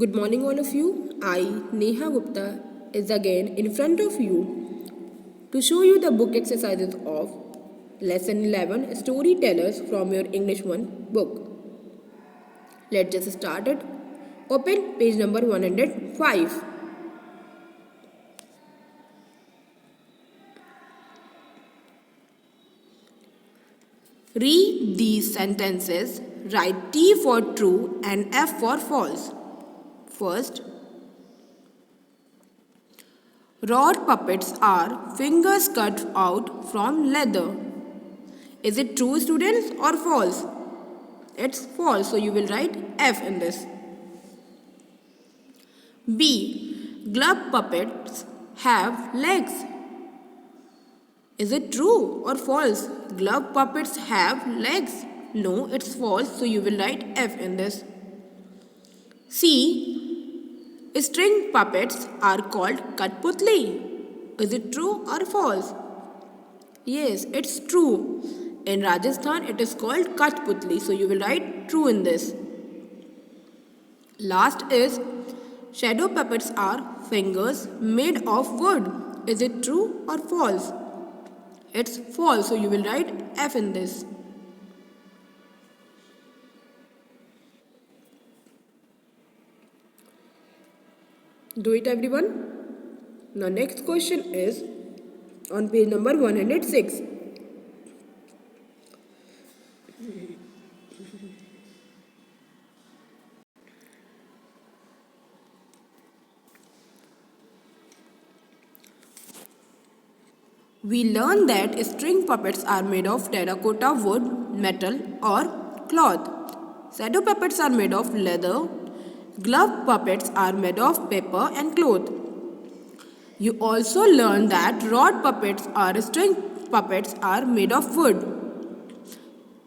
Good morning, all of you. I, Neha Gupta, is again in front of you to show you the book exercises of Lesson 11 Storytellers from your English 1 book. Let's just start it. Open page number 105. Read these sentences. Write T for true and F for false. First, rod puppets are fingers cut out from leather. Is it true, students, or false? It's false, so you will write F in this. B. Glove puppets have legs. Is it true or false? Glove puppets have legs. No, it's false, so you will write F in this. C. String puppets are called Katputli. Is it true or false? Yes, it's true. In Rajasthan, it is called Katputli, so you will write true in this. Last is shadow puppets are fingers made of wood. Is it true or false? It's false, so you will write F in this. Do it, everyone. Now next question is on page number 106. We learn that string puppets are made of terracotta, wood, metal or cloth. Shadow puppets are made of leather. Glove puppets are made of paper and cloth. You also learn that rod puppets or string puppets are made of wood.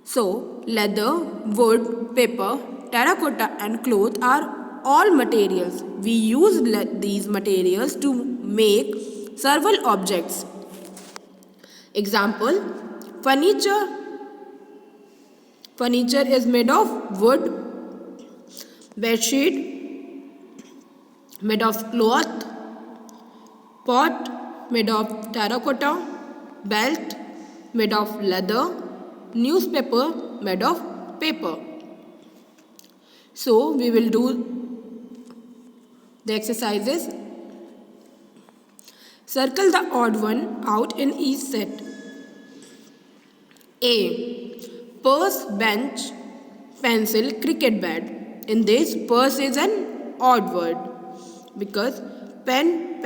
So, leather, wood, paper, terracotta and cloth are all materials. We use these materials to make several objects. Example, furniture. Furniture is made of wood. Bedsheet made of cloth. Pot made of terracotta. Belt made of leather. Newspaper made of paper. So we will do the exercises. Circle the odd one out in each set. A. Purse, bench, pencil, cricket bat. In this, purse is an odd word because bench,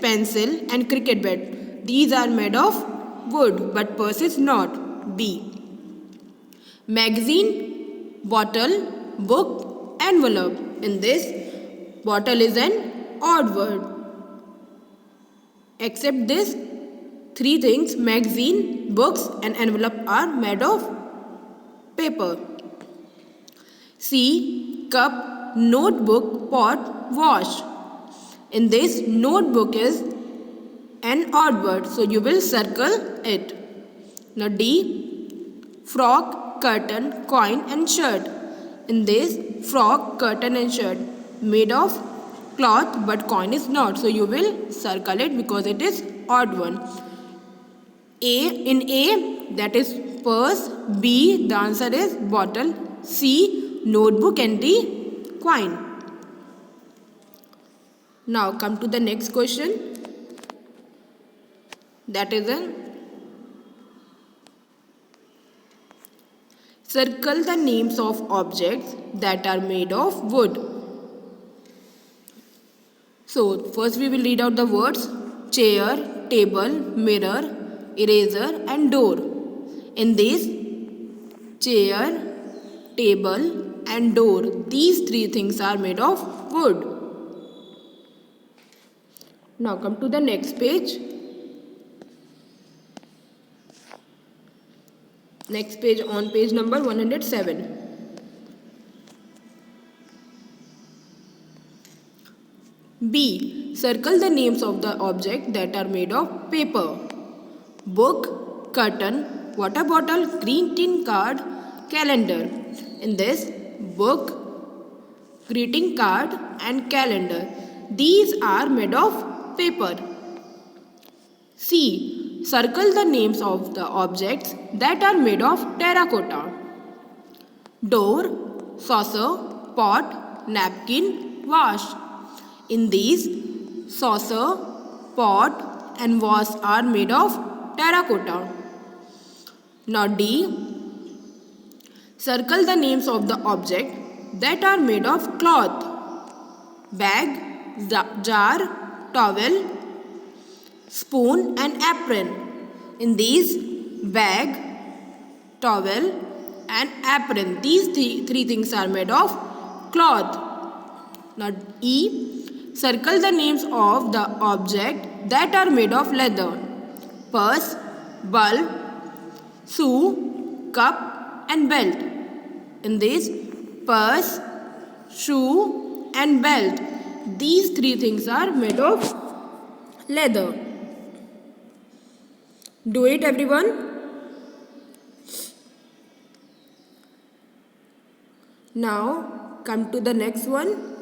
pencil and cricket bat, these are made of wood, but purse is not. B. Magazine, bottle, book, envelope. In this, bottle is an odd word. Except this, three things, magazine, books and envelope are made of paper. C. Cup, notebook, pot, wash. In this, notebook is an odd word, so you will circle it. Now D. Frock, curtain, coin and shirt. In this, frock, curtain and shirt made of cloth, but coin is not, so you will circle it because it is odd one. In A, that is purse. B, the answer is bottle. C, notebook and D, coin. Now come to the next question. That is a circle the names of objects that are made of wood. So, first we will read out the words chair, table, mirror, eraser and door. In this, chair, table and door, these three things are made of wood. Now come to the next page. Next page on page number 107. B. Circle the names of the objects that are made of paper. Book, curtain, water bottle, green tin card, calendar. In this, book, greeting card and calendar. These are made of paper. C. Circle the names of the objects that are made of terracotta. Door, saucer, pot, napkin, wash. In these, saucer, pot and wash are made of terracotta. Now D. Circle the names of the objects that are made of cloth. Bag, jar, towel, spoon and apron. In these, bag, towel and apron. These three things are made of cloth. Now E. Circle the names of the object that are made of leather. Purse, bulb, shoe, cup and belt. In this, purse, shoe and belt. These three things are made of leather. Do it, everyone. Now come to the next one.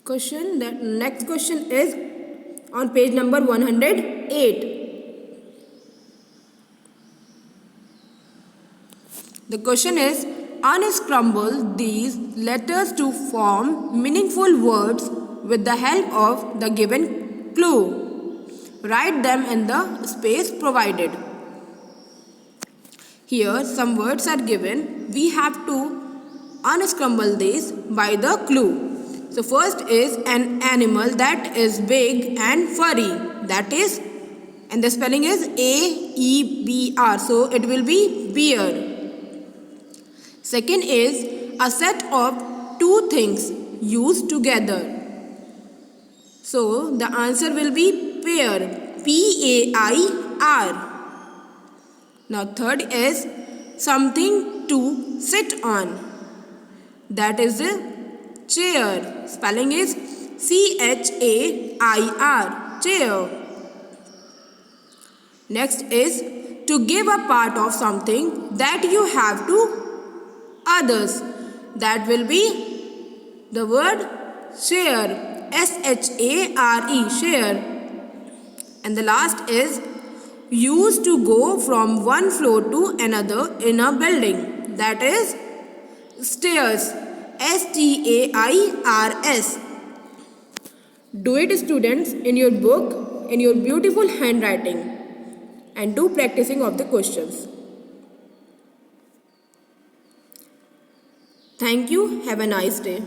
Question. The next question is on page number 108. The question is, unscramble these letters to form meaningful words with the help of the given clue. Write them in the space provided. Here some words are given. We have to unscramble these by the clue. So first is an animal that is big and furry. That is, and the spelling is A-E-B-R. So it will be bear. Second is a set of two things used together. So the answer will be pair, P-A-I-R. Now third is something to sit on. That is a chair. Spelling is C-H-A-I-R, chair. Next is to give a part of something that you have to others. That will be the word share. S-H-A-R-E, share. And the last is used to go from one floor to another in a building. That is stairs. S-T-A-I-R-S. Do it, students, in your book, in your beautiful handwriting, and do practicing of the questions. Thank you. Have a nice day.